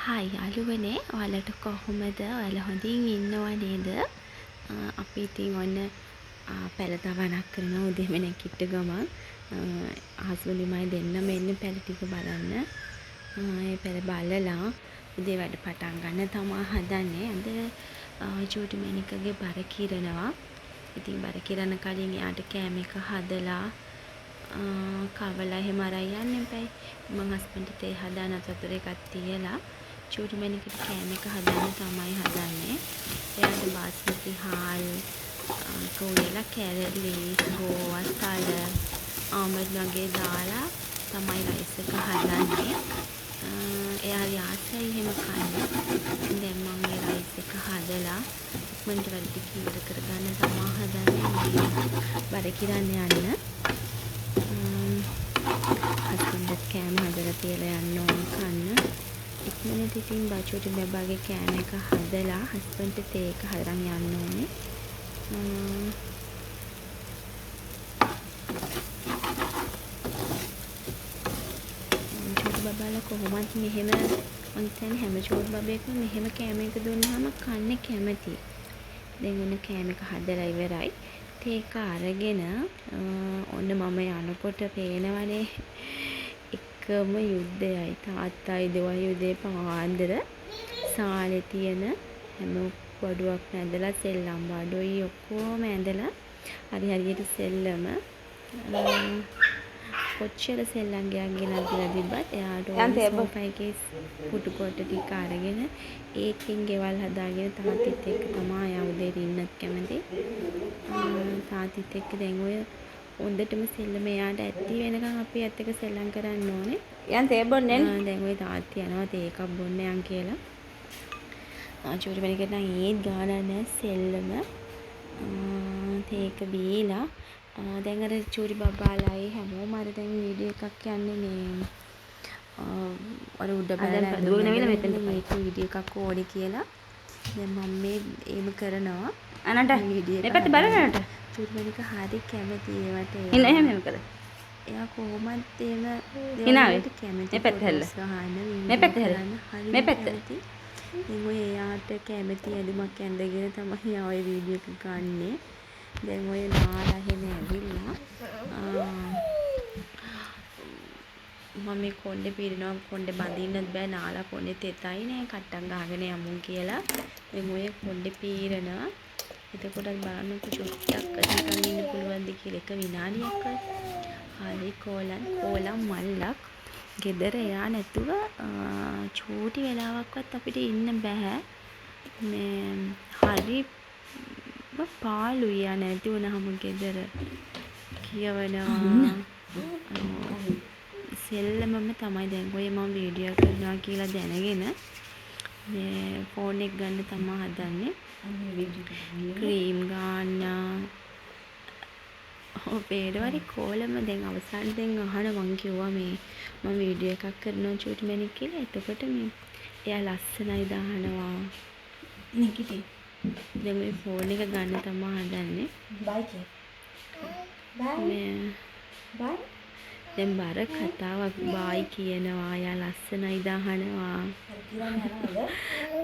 Hi යාළුවනේ ඔයාලට කොහොමද? ඔයාලා හොඳින් ඉන්නව නේද? අපි ඉතින් ඔන්න පැල තවනක් කරනවා උදේම නැගිට ගමන්. හස්බන්ඩුමයි දෙන්නම එන්නේ පැල ටික බලන්න. ඒ පැල බලලා උදේ වැඩ පටන් ගන්න තමා හදන්නේ. අද චූටි මැනිකගේ බර කිරනවා. ඉතින් බර කිරන කලින් එයාට කෑම එක හදලා කවලා එහෙම අරන් යන්න එපයි. මං හස්බන්ඩ්ට තේ හදාන වතුර එකක් තියලා චූටි මැනිකට කෑම එක හදන්න තමයි හදන්නේ. එයාට බාස්මති හාල් උයලා කැරලි ගෝවා තල ආමඩ් වගේ දාලා තමයි රයිස් එක හදන්නේ. එයා යාසයි එහෙම කන්න. දැන් මම මේ රයිස් එක හදලා ඉක්මනට වැඩ ටික ඉවර කරගන්න තමයි හදන්නේ. බර කිරන්න යන්න. හස්බන්ඩ්ට කෑම හදලා තියලා යන්න ඕන කන්න. ඉක්මනට ඉතින් බචෝටි බබාගේ කෑම එක හදලා හස්බන්ඩ්ට තේ එක හදන් යන්න ඕනේ. චෝටි බබාලා කොහොමත් මෙහෙම මං හිතන්නේ හැම චෝටි බබෙක්ම මෙහෙම කෑම එක දුන්නාම කන්නේ කැමතියි. දැන් ඔන්න කෑම එක හදලා ඉවරයි. තේ එක අරගෙන ඔන්න මම යනකොට පේනවනේ එකම යුද්ධයයි තාත්තයි දුවයි උදේ පාන්දර සාලේ තියෙන හැම බඩුවක් නැදලා සෙල්ලම් බඩුයි ඔක්කොම ඇඳලා හරියට සෙල්ලම කොච්චර සෙල්ලම් ගයක් ගෙනල්ලා තිබ්බත් එයාට සෝෆා එකේ පුටු කොට ටික අරගෙන ඒකෙන් ගෙවල් හදාගෙන තාත්තිත් එක්ක තමයි ආ උදේට ඉන්නත් කැමති. තාත්තිත් එක්ක දැන් ඔය හොඳටම සෙල්ලම එයාට ඇති වෙනකන් අපි ඇත්ත එක සෙල්ලම් කරන්න ඕනේ. යන් තේ බොන්නේ දැන් ඔය තාත්ති යනවා තේ එකක් බොන්න යන් කියලා. චූටි මැනිකට නම් ඒත් ගානක් නැහැ සෙල්ලම. තේ එක බීලා දැන් අර චූටි බබාලායි හැමෝම අර දැන් වීඩියෝ එකක් යන්නේ නේ. අර උඩ බලලා මෙතන මේක වීඩියෝ එකක් ඕනේ කියලා. දැන් මම මේ ඒම කරනවා. අනට වීඩියෝ මේ පැත්තේ බලන්නට. චූටි මැනික හරි කැමති ඒවට. ඉන්න එහෙම කළා. එයා කොහොමත් එහෙම හිනාවේ කැමති. මේ පැත්ත හැල්ල. මේ පැත්ත හැල්ල. මේ පැත්ත. ඉතින් ඔය එයාට කැමති ඇඳුමක් ඇඳගෙන තමයි ඔය වීඩියෝ එක ගන්නෙ. දැන් ඔය නාලා එහෙම ඇවිල්ලා මම මේ කොණ්ඩේ පීරනවා කොණ්ඩේ බඳින්නත් බෑ නාලා කොණ්ඩේ තෙතයි නේ කට්ටක් ගහගෙන යමුන් කියලා. දැන් ඔය කොණ්ඩේ පීරනවා. එතකොට බලන්නකො චුට්ටක් නිකන් ඉන්න පුළුවන්ද කියලා එක විනාඩියක්වත්. හරි කෝලම් මල්ලක්. ගෙදර එයා නැතුව චූටි වෙලාවක්වත් අපිට ඉන්න බෑ. මේ හරි පාළුයි යා නැති වුණාම ගෙදර කියවනවා. සෙල්ලමම තමයි දැන් ඔය මම වීඩියෝ කරනවා කියලා දැනගෙන මේ ෆෝන් එක ගන්න තමයි හදන්නේ. ක්‍රීම් ගන්න පේරවරි කෝලම දැන් අවසානයේ දැන් අහන මං කිව්වා මේ මම වීඩියෝ එකක් කරනවා චූටි මැනික් කියලා. එතකොට මේ එයා ලස්සනයි දානවා. නිකිටි. දැන් මේ ෆෝන් එක ගන්න තමයි හදන්නේ. බයි කිය. බයි. දැන් බර කතාවක් බයි කියනවා. එයා ලස්සනයි දානවා.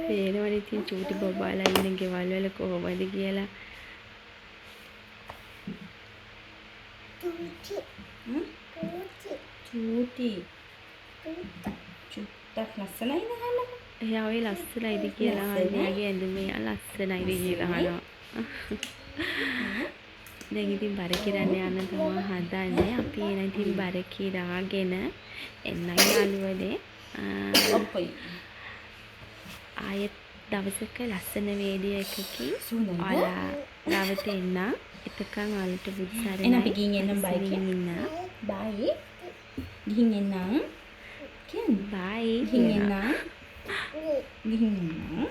පේනවනේ ඉතින් චූටි බබාලා ඉන්න ගෙවල් වල කොහොමද කියලා. චූටි චුට්ටක් ලස්සනයි නහන්න. එයා ඔය ලස්සනයිද කියලා අහන්නේ. එයාගේ ඇඳුම එයා ලස්සනයිද කියලා අහනවා. දැන් ඉතින් බර කිරන්න යන්න තමයි හදන්නේ. අපි එන ඉතින් බර කිරාගෙන එන්නයි යාළුවනේ. ආයෙත් දවසක ලස්සන වීඩියෝ එකකින් ඔයාලා ළඟට එන්න. එතකන් ඔයාලට බුදු සරණයි. එන අපි ගිහින් එන්නම් බයි කියන්න. බයි. ගිහින් එන්නම්. කියන්න. බයි. ගිහින් එන්නම්. ගිහින් එන්නම්.